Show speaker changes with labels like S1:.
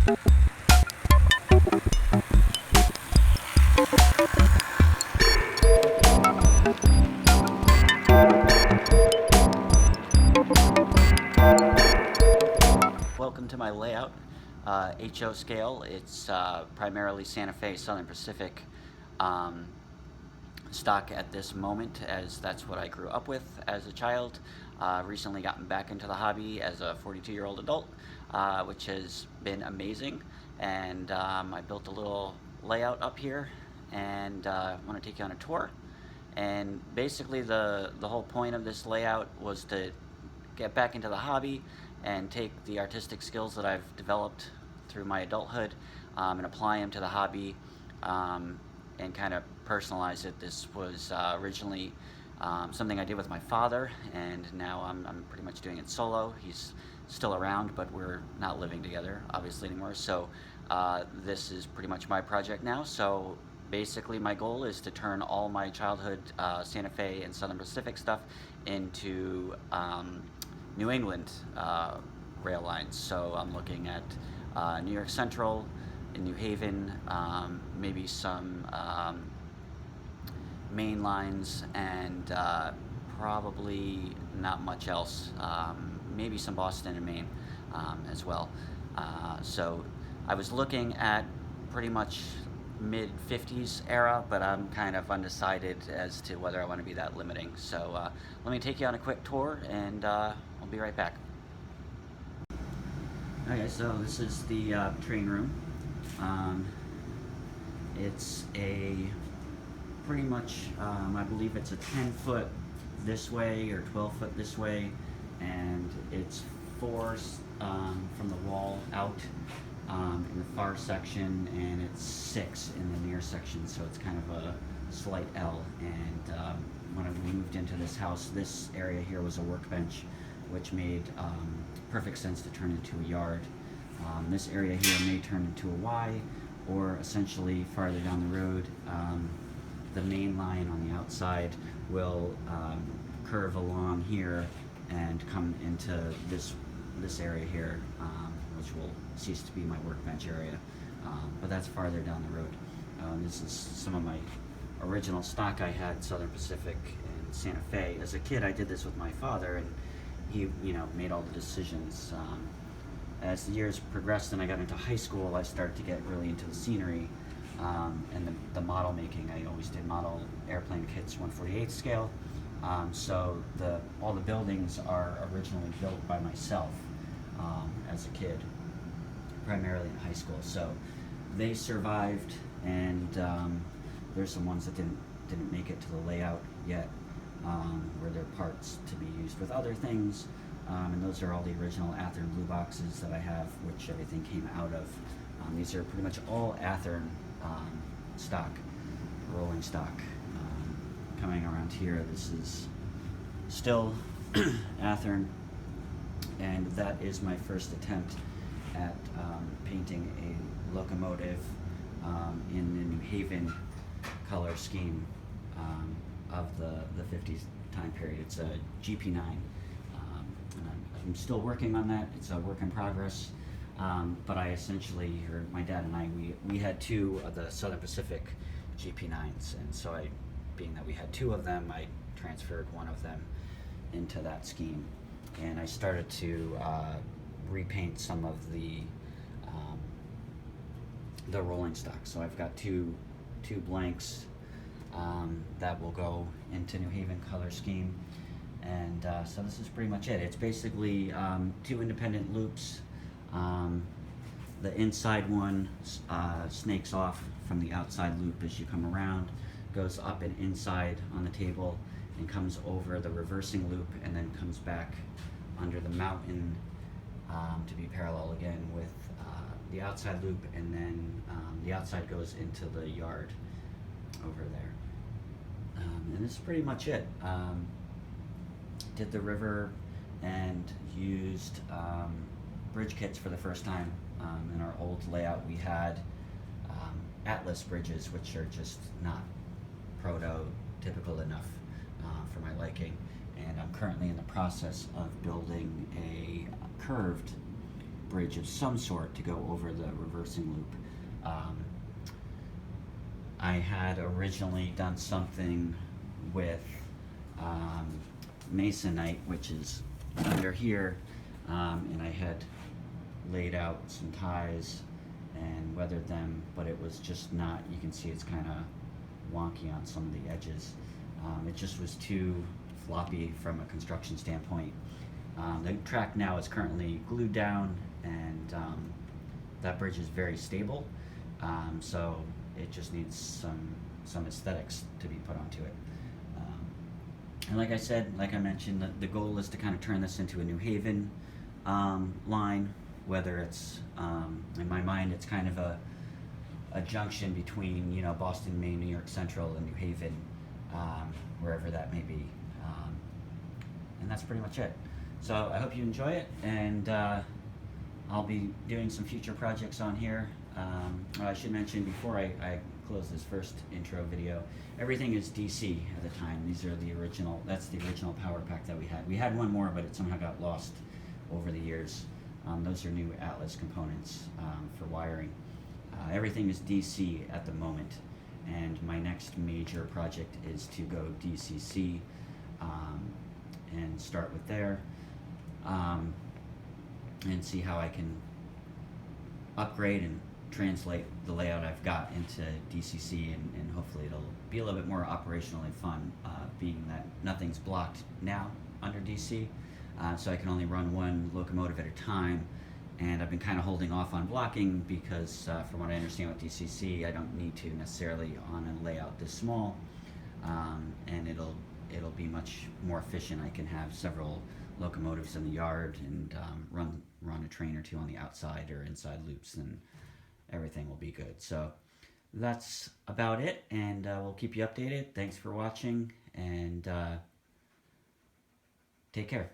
S1: Welcome to my layout, HO scale. It's primarily Santa Fe Southern Pacific um, stock at this moment, as that's what I grew up with as a child. Recently gotten back into the hobby as a 42-year-old adult, which has been amazing. And I built a little layout up here, and want to take you on a tour. And basically, the whole point of this layout was to get back into the hobby and take the artistic skills that I've developed through my adulthood, and apply them to the hobby, and kind of personalize it. This was originally something I did with my father, and now I'm pretty much doing it solo. He's still around, but we're not living together, obviously, anymore. So this is pretty much my project now. So basically, my goal is to turn all my childhood Santa Fe and Southern Pacific stuff into New England rail lines. So I'm looking at New York Central, in New Haven, maybe some main lines, and probably not much else. Maybe some Boston and Maine as well. So I was looking at pretty much mid 50s era, but I'm kind of undecided as to whether I want to be that limiting. So let me take you on a quick tour, and I'll be right back. Okay, so this is the train room. It's a pretty much, I believe it's a 10-foot this way or 12-foot this way, and it's 4 from the wall out in the far section, and it's 6 in the near section, so it's kind of a slight L. And when we moved into this house, this area here was a workbench, which made perfect sense to turn into a yard. This area here may turn into a Y, or essentially farther down the road, the main line on the outside will curve along here and come into this area here, which will cease to be my workbench area. But that's farther down the road. This is some of my original stock I had, Southern Pacific and Santa Fe. As a kid, I did this with my father, and he, made all the decisions. As the years progressed and I got into high school, I started to get really into the scenery and the model making. I always did model airplane kits 1/48 scale. So all the buildings are originally built by myself as a kid, primarily in high school. So they survived, and there's some ones that didn't make it to the layout yet, where they're parts to be used with other things. And those are all the original Athearn blue boxes that I have, which everything came out of. These are pretty much all Athearn stock, rolling stock. Coming around here, this is still Athearn, and that is my first attempt at painting a locomotive in the New Haven color scheme of the 50s time period. It's a GP9. And I'm still working on that. It's a work in progress. But I essentially, or my dad and I, we had 2 of the Southern Pacific GP9s, and so being that we had 2 of them, I transferred one of them into that scheme, and I started to repaint some of the rolling stock. So I've got two blanks that will go into New Haven color scheme. And so this is pretty much it. It's basically 2 independent loops. The inside one snakes off from the outside loop as you come around, goes up and inside on the table, and comes over the reversing loop, and then comes back under the mountain to be parallel again with the outside loop, and then the outside goes into the yard over there. And this is pretty much it. Did the river and used bridge kits for the first time. In our old layout, we had Atlas bridges, which are just not prototypical enough for my liking. And I'm currently in the process of building a curved bridge of some sort to go over the reversing loop. I had originally done something with masonite, which is under here, and I had laid out some ties and weathered them, but it was just not, you can see it's kind of wonky on some of the edges. It just was too floppy from a construction standpoint. The track now is currently glued down, and that bridge is very stable, so it just needs some aesthetics to be put onto it. And like I said, like I mentioned, the goal is to kind of turn this into a New Haven line, whether it's, in my mind, it's kind of a junction between, you know, Boston, Maine, New York Central, and New Haven, wherever that may be. And that's pretty much it. So I hope you enjoy it, and I'll be doing some future projects on here. I should mention before I close this first intro video, everything is DC at the time. These are the original, that's the original power pack that we had. We had one more, but it somehow got lost over the years. Those are new Atlas components for wiring. Everything is DC at the moment, and my next major project is to go DCC and start with there, and see how I can upgrade and translate the layout I've got into DCC, and hopefully it'll be a little bit more operationally fun, being that nothing's blocked now under DC, so I can only run one locomotive at a time, and I've been kind of holding off on blocking because from what I understand with DCC, I don't need to necessarily on a layout this small, and it'll be much more efficient. I can have several locomotives in the yard and run a train or two on the outside or inside loops, and everything will be good. So that's about it, and we'll keep you updated. Thanks for watching, and take care.